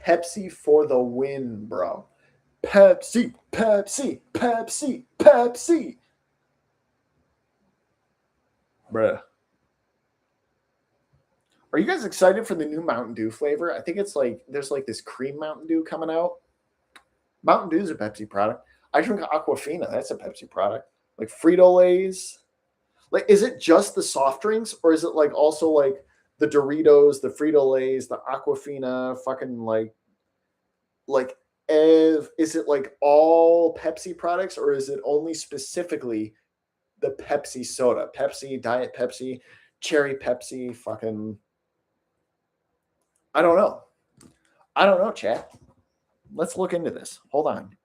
Pepsi for the win, bro. Pepsi, Pepsi, Pepsi, Pepsi. Bruh. Are you guys excited for the new Mountain Dew flavor? I think it's like, there's like this cream Mountain Dew coming out. Mountain Dew is a Pepsi product. I drink Aquafina. That's a Pepsi product. Like Frito-Lays. Like, is it just the soft drinks? Or is it like also like the Doritos, the Frito-Lays, the Aquafina, fucking is it like all Pepsi products, or is it only specifically the Pepsi soda? Pepsi, Diet Pepsi, Cherry Pepsi, fucking... I don't know, chat. Let's look into this. Hold on.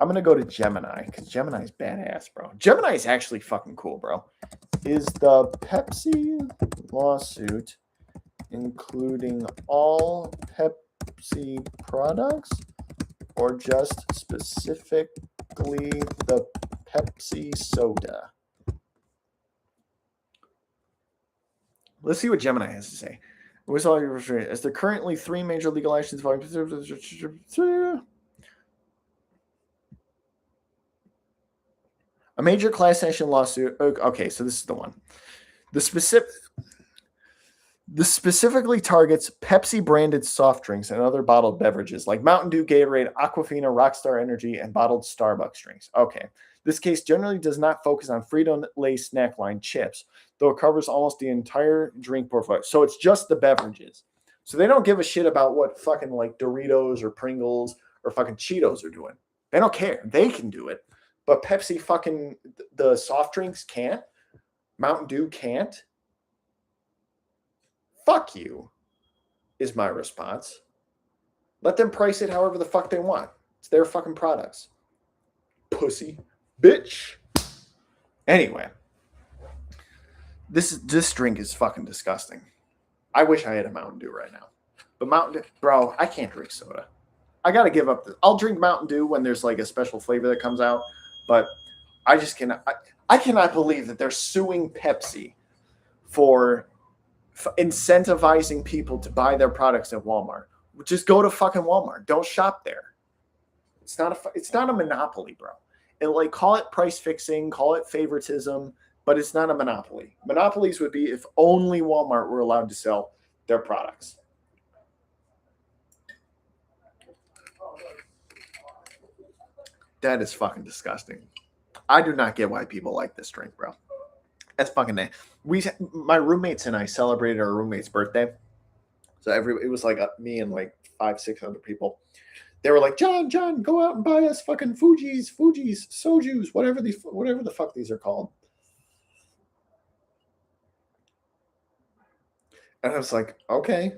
I'm going to go to Gemini, because Gemini's badass, bro. Gemini is actually fucking cool, bro. Is the Pepsi lawsuit including all Pepsi products or just specifically the Pepsi soda? Let's see what Gemini has to say. As there currently 3 major legal actions involving a major class action lawsuit. Okay, so this is the one. The specifically targets Pepsi branded soft drinks and other bottled beverages like Mountain Dew, Gatorade, Aquafina, Rockstar Energy, and bottled Starbucks drinks. Okay. This case generally does not focus on Frito-Lay snack line chips, though it covers almost the entire drink portfolio. So it's just the beverages. So they don't give a shit about what fucking like Doritos or Pringles or fucking Cheetos are doing. They don't care. They can do it. But Pepsi fucking, the soft drinks can't. Mountain Dew can't. Fuck you, is my response. Let them price it however the fuck they want. It's their fucking products. Pussy. Bitch. Anyway. This drink is fucking disgusting. I wish I had a Mountain Dew right now. But Mountain Dew, bro, I can't drink soda. I got to give up. I'll drink Mountain Dew when there's like a special flavor that comes out. But I just cannot. I cannot believe that they're suing Pepsi for incentivizing people to buy their products at Walmart. Just go to fucking Walmart. Don't shop there. It's not a monopoly, bro. And like, call it price fixing, call it favoritism, but it's not a monopoly. Monopolies would be if only Walmart were allowed to sell their products. That is fucking disgusting. I do not get why people like this drink, bro. That's fucking nice. My roommates and I celebrated our roommate's birthday. So it was like me and like 5-6 other people. They were like, John, go out and buy us fucking Fuji's, Sojus, whatever the fuck these are called. And I was like, okay.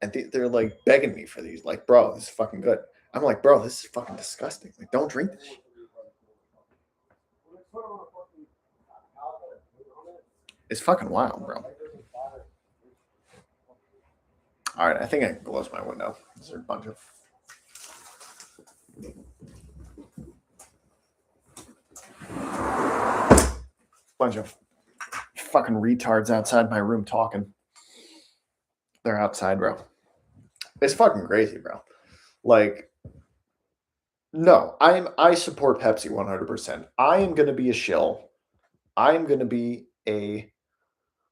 And they're like begging me for these. Like, bro, this is fucking good. I'm like, bro, this is fucking disgusting. Like, don't drink this shit. It's fucking wild, bro. All right, I think I can close my window. There's a bunch of fucking retards outside my room talking. They're outside, bro. It's fucking crazy, bro. Like, no, I support Pepsi 100%. I am going to be a shill. I am going to be a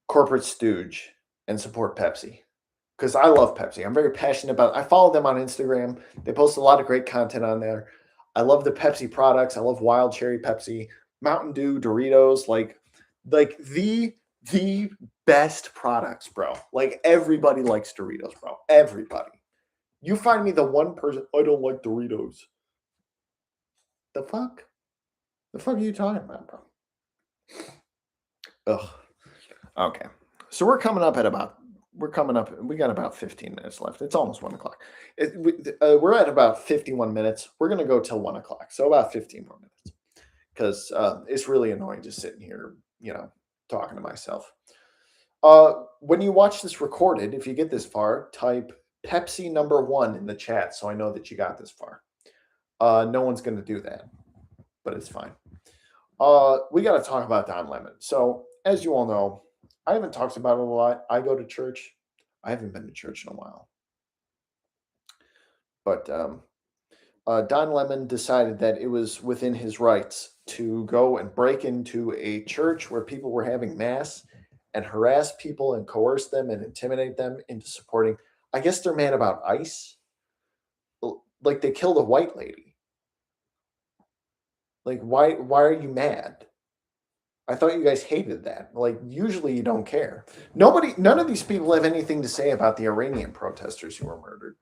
corporate stooge and support Pepsi because I love Pepsi. I'm very passionate about it. I follow them on Instagram. They post a lot of great content on there. I love the Pepsi products. I love Wild Cherry Pepsi, Mountain Dew, Doritos, like the best products, bro. Like everybody likes Doritos, bro. Everybody. You find me the one person, I don't like Doritos. The fuck? The fuck are you talking about, bro? Ugh. Okay. So we got about 15 minutes left. It's almost 1 o'clock. We're at about 51 minutes. We're going to go till 1 o'clock. So about 15 more minutes. Because it's really annoying just sitting here, talking to myself. When you watch this recorded, if you get this far, type Pepsi #1 in the chat so I know that you got this far. No one's going to do that, but it's fine. We got to talk about Don Lemon. So, as you all know, I haven't talked about it a lot. I go to church. I haven't been to church in a while. But Don Lemon decided that it was within his rights to go and break into a church where people were having mass and harass people and coerce them and intimidate them into supporting. I guess they're mad about ICE. Like they killed a white lady. Like, why are you mad? I thought you guys hated that. Like, usually you don't care. None of these people have anything to say about the Iranian protesters who were murdered.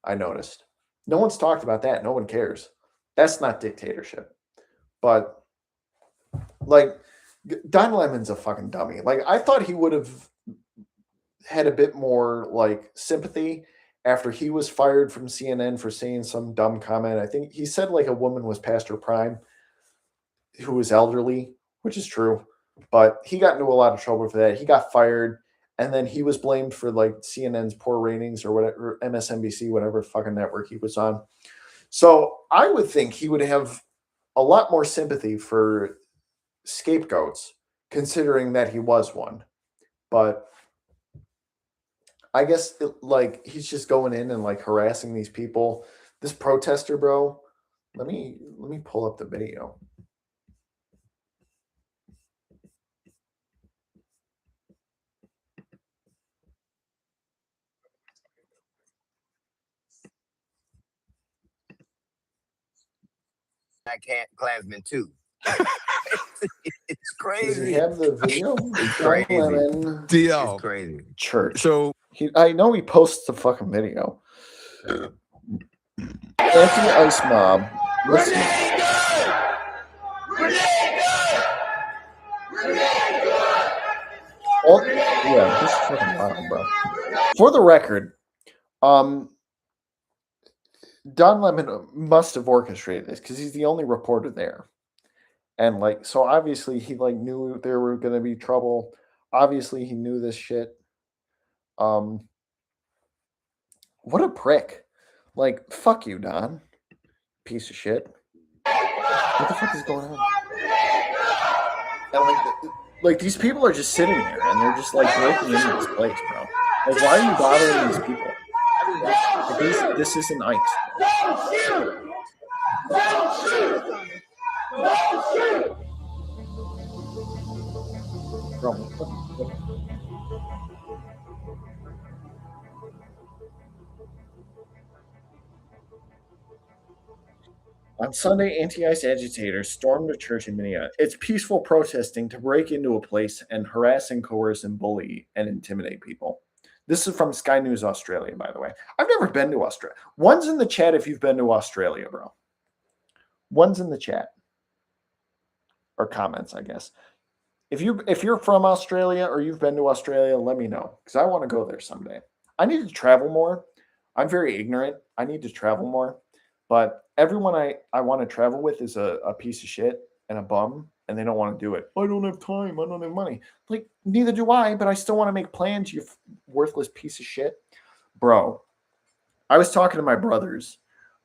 I noticed. No one's talked about that. No one cares. That's not dictatorship. But, like, Don Lemon's a fucking dummy. Like, I thought he would have had a bit more, like, sympathy after he was fired from CNN for saying some dumb comment. I think he said like a woman was past her prime who was elderly, which is true, but he got into a lot of trouble for that. He got fired, and then he was blamed for like CNN's poor ratings or whatever, MSNBC, whatever fucking network he was on. So I would think he would have a lot more sympathy for scapegoats, considering that he was one. But I guess like he's just going in and like harassing these people. This protester, bro. Let me pull up the video. I can't Klansman too. It's crazy. Does he have the video? It's crazy. DL. It's crazy. Church. So I know he posts the fucking video. Anti-ICE mob. Listen. Oh, yeah, this is fucking wild, bro. For the record, Don Lemon must have orchestrated this because he's the only reporter there. And like, so obviously he like knew there were going to be trouble. Obviously he knew this shit. What a prick. Like, fuck you, Don. Piece of shit. What the fuck is going on? And like these people are just sitting there and they're just like breaking into this place, bro. Like, why are you bothering these people? Like, this isn't ICE. Bro, what? On Sunday, anti-ICE agitators stormed a church in Minneapolis. It's peaceful protesting to break into a place and harass and coerce and bully and intimidate people. This is from Sky News Australia, by the way. I've never been to Australia. One's in the chat if you've been to Australia, bro. One's in the chat. Or comments, I guess. If you're from Australia or you've been to Australia, let me know. Because I want to go there someday. I need to travel more. I'm very ignorant. I need to travel more. But everyone I want to travel with is a piece of shit and a bum, and they don't want to do it. I don't have time. I don't have money. Like, neither do I, but I still want to make plans, you worthless piece of shit. Bro, I was talking to my brothers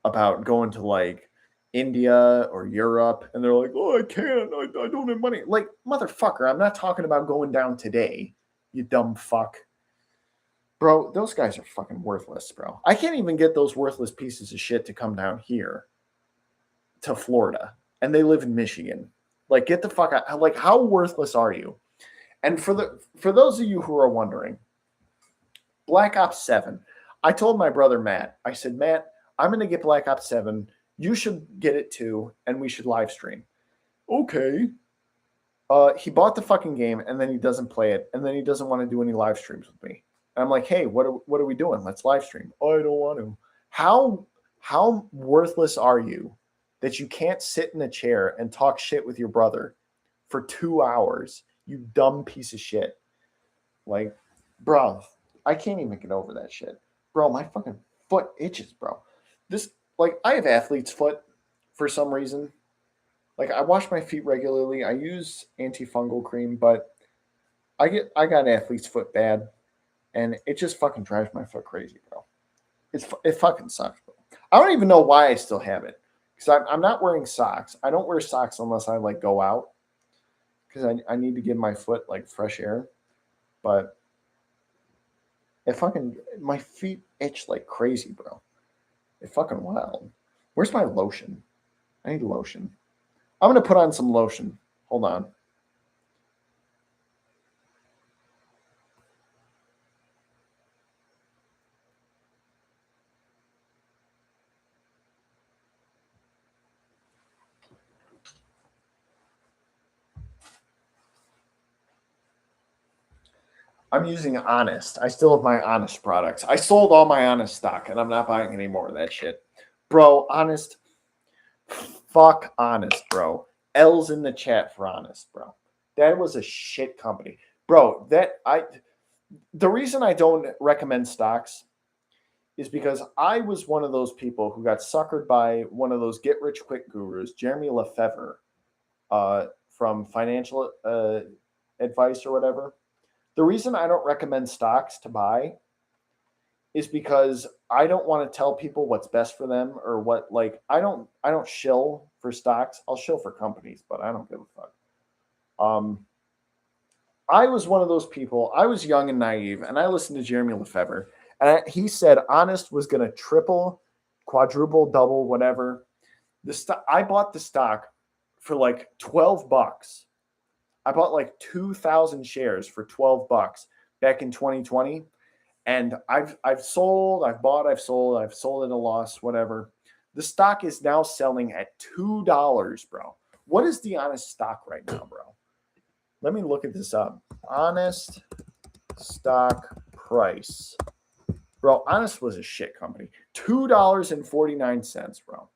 about going to, like, India or Europe, and they're like, "Oh, I can't. I don't have money." Like, motherfucker, I'm not talking about going down today. You dumb fuck. Bro, those guys are fucking worthless, bro. I can't even get those worthless pieces of shit to come down here to Florida, and they live in Michigan. Like, get the fuck out. Like, how worthless are you? And for those of you who are wondering, Black Ops 7, I told my brother Matt, I said, Matt, I'm going to get Black Ops 7. You should get it too, and we should live stream. Okay. He bought the fucking game, and then he doesn't play it, and then he doesn't want to do any live streams with me. And I'm like, hey, what are we doing? Let's live stream. Oh, I don't want to. How worthless are you that you can't sit in a chair and talk shit with your brother for 2 hours? You dumb piece of shit. Like, bro, I can't even get over that shit. Bro, my fucking foot itches, bro. This, like, I have athlete's foot for some reason. Like, I wash my feet regularly. I use antifungal cream, but I got athlete's foot bad. And it just fucking drives my foot crazy, bro. It fucking sucks, bro. I don't even know why I still have it. Because I'm not wearing socks. I don't wear socks unless I, like, go out. Because I need to give my foot, like, fresh air. But my feet itch like crazy, bro. It's fucking wild. Where's my lotion? I need lotion. I'm going to put on some lotion. Hold on. I'm using Honest. I still have my Honest products. I sold all my Honest stock, and I'm not buying any more of that shit. Bro, Honest. Fuck Honest, bro. L's in the chat for Honest, bro. That was a shit company. Bro, the reason I don't recommend stocks is because I was one of those people who got suckered by one of those get-rich-quick gurus, Jeremy Lefevre, from Financial Advice or whatever. The reason I don't recommend stocks to buy is because I don't want to tell people what's best for them or what, like, I don't shill for stocks. I'll shill for companies, but I don't give a fuck. I was one of those people. I was young and naive, and I listened to Jeremy Lefevre, and he said Honest was going to triple, quadruple, double, whatever. I bought the stock for like $12. I bought like 2,000 shares for $12 back in 2020. And I've sold, I've bought, I've sold at a loss, whatever. The stock is now selling at $2, bro. What is the Honest stock right now, bro? Let me look at this up. Honest stock price. Bro, Honest was a shit company. $2.49, bro.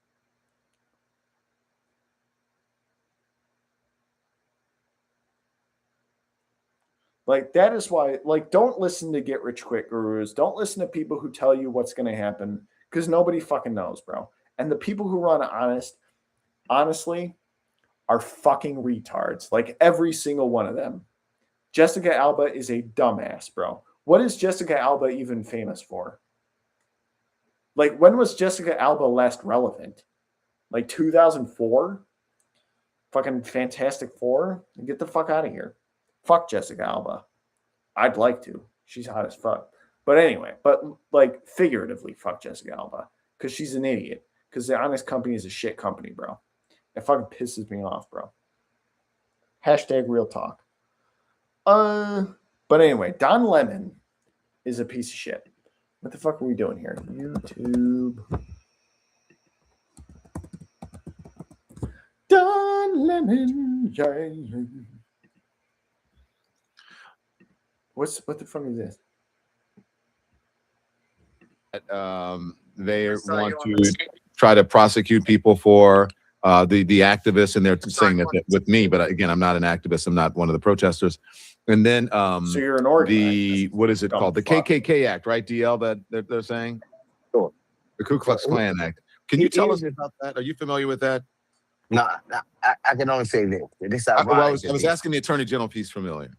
Like, that is why, like, don't listen to get rich quick gurus. Don't listen to people who tell you what's going to happen because nobody fucking knows, bro. And the people who run Honest, honestly, are fucking retards. Like, every single one of them. Jessica Alba is a dumbass, bro. What is Jessica Alba even famous for? Like, when was Jessica Alba last relevant? Like 2004? Fucking Fantastic Four? Get the fuck out of here. Fuck Jessica Alba. I'd like to. She's hot as fuck. But anyway, like, figuratively, fuck Jessica Alba. Because she's an idiot. Because the Honest company is a shit company, bro. It fucking pisses me off, bro. Hashtag real talk. But anyway, Don Lemon is a piece of shit. What the fuck are we doing here? YouTube. Don Lemon. What the fuck is this? They want to try to prosecute people for the activists, and they're saying that with me. But again, I'm not an activist. I'm not one of the protesters. And then so you're an organizer. What is it called? The KKK Act, right? DL that they're saying. Sure. The Ku Klux Klan Act. Can you tell us about that? Are you familiar with that? No, I can only say this. I was asking the Attorney General if he's familiar.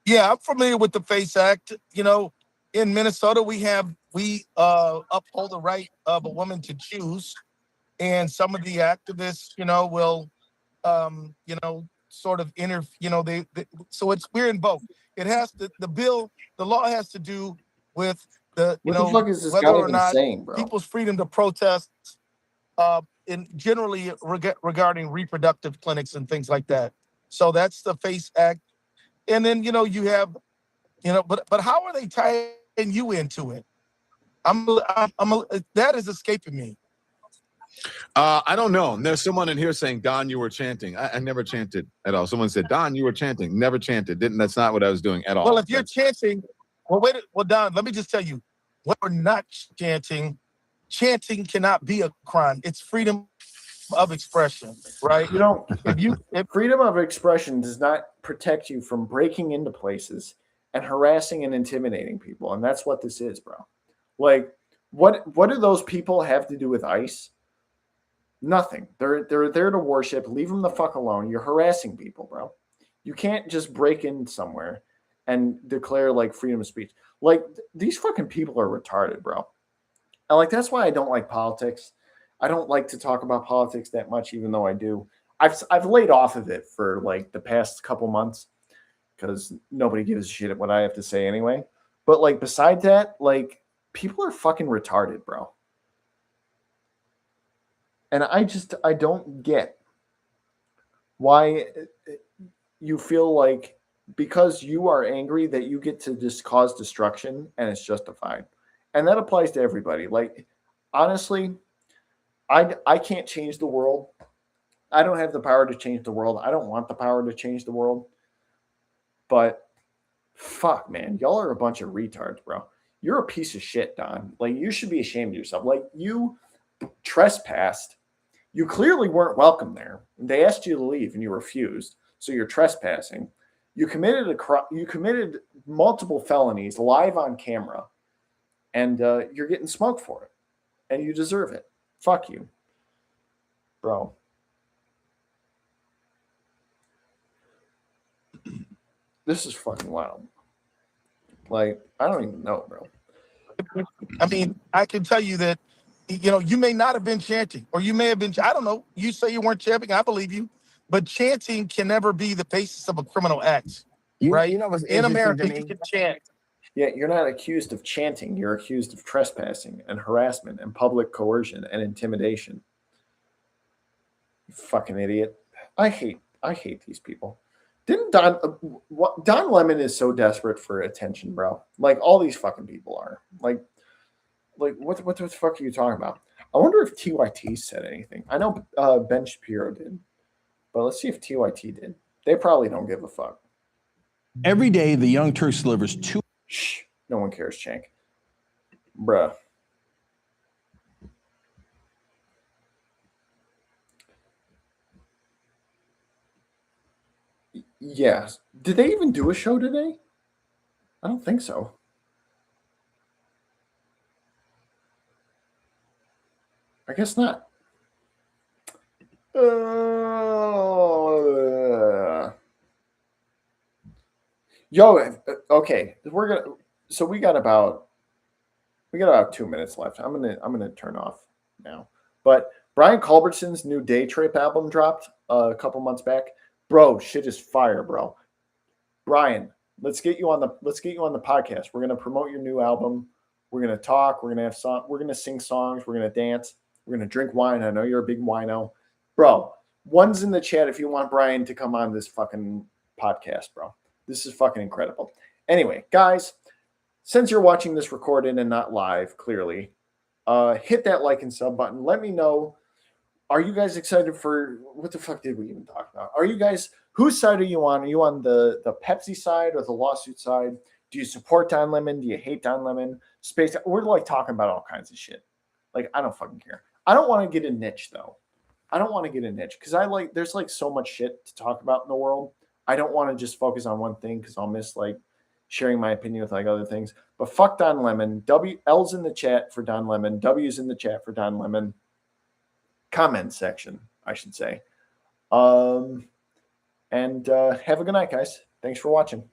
Yeah, I'm familiar with the FACE Act. You know, in Minnesota, we uphold the right of a woman to choose. and some of the activists, will, sort of so we're in both. It has to, the law has to do with What the fuck is this whether guy or even not saying, bro? people's freedom to protest, in generally regarding reproductive clinics and things like that. So that's the FACE Act. And then, you have, but how are they tying you into it? That is escaping me. I don't know. There's someone in here saying, Don, you were chanting. I never chanted at all. Someone said, Don, you were chanting. Never chanted. That's not what I was doing at all. Well, if you're chanting, Don, let me just tell you, when we're not chanting cannot be a crime. It's freedom of expression, right? Freedom of expression does not protect you from breaking into places and harassing and intimidating people. And that's what this is, bro. Like, what do those people have to do with ICE? Nothing. They're there to worship. Leave them the fuck alone. You're harassing people, bro. You can't just break in somewhere and declare like freedom of speech. Like, these fucking people are retarded, bro. And like, that's why I don't like politics. I don't like to talk about politics that much, even though I do. I've laid off of it for like the past couple months because nobody gives a shit at what I have to say anyway. But like, besides that, like, people are fucking retarded, bro. And I don't get why you feel like because you are angry that you get to just cause destruction and it's justified. And that applies to everybody. Like, honestly, I can't change the world. I don't have the power to change the world. I don't want the power to change the world. But fuck, man, y'all are a bunch of retards, bro. You're a piece of shit, Don. Like, you should be ashamed of yourself. Like, you trespassed. You clearly weren't welcome there. They asked you to leave and you refused. So you're trespassing. You committed multiple felonies live on camera, and you're getting smoked for it, and you deserve it. Fuck you, bro. This is fucking wild. Like, I don't even know, bro. I mean, I can tell you that, you may not have been chanting, or you may have been, I don't know. You say you weren't chanting, I believe you. But chanting can never be the basis of a criminal act, right? In America, you can chant. Yeah, you're not accused of chanting. You're accused of trespassing and harassment and public coercion and intimidation. You fucking idiot. I hate these people. Didn't Don Lemon is so desperate for attention, bro. Like, all these fucking people are. Like what the fuck are you talking about? I wonder if TYT said anything. I know Ben Shapiro did, but let's see if TYT did. They probably don't give a fuck. Every day, the Young Turks delivers 2. Shh, no one cares, Chank. Bruh. Yeah. Did they even do a show today? I don't think so. I guess not. Okay. We got about 2 minutes left. I'm gonna turn off now. But Brian Culbertson's new Day Trip album dropped a couple months back. Bro, shit is fire, bro. Brian, let's get you on the podcast. We're gonna promote your new album. We're gonna talk. We're gonna sing songs. We're gonna dance. We're gonna drink wine. I know you're a big wino, bro. One's in the chat if you want Brian to come on this fucking podcast, bro. This is fucking incredible. Anyway, guys, since you're watching this recorded and not live, clearly, hit that like and sub button. Let me know. Are you guys excited for what the fuck did we even talk about? Are you guys, whose side are you on? Are you on the Pepsi side or the lawsuit side? Do you support Don Lemon? Do you hate Don Lemon? Space? We're like talking about all kinds of shit. Like, I don't fucking care. I don't want to get a niche though. I don't want to get a niche because there's like so much shit to talk about in the world. I don't want to just focus on one thing because I'll miss like sharing my opinion with like other things. But fuck Don Lemon. L's in the chat for Don Lemon. W's in the chat for Don Lemon. Comment section, I should say. And have a good night, guys. Thanks for watching.